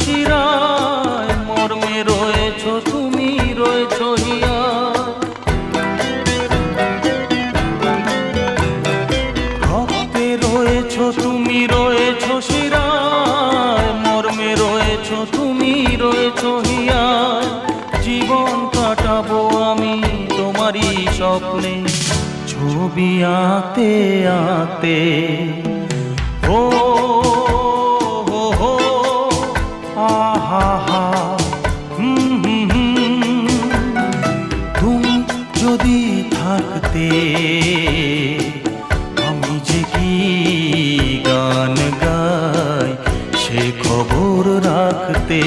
শিরায়, মর্মে রয়েছ তুমি, রয়েছ হিয়ায়। ভক্তে রয়েছ তুমি, রয়েছ শিরায়, মর্মে রয়েছ তুমি, রয়েছ হিয়ায়। জীবন কাটাবো আমি তোমারই স্বপ্নে, ছবি আঁকতে আঁকতে। ও হো হো, আহা হা, তুমি যদি থাকতে আমি যে কি গান গাই সে খবর রাখতে।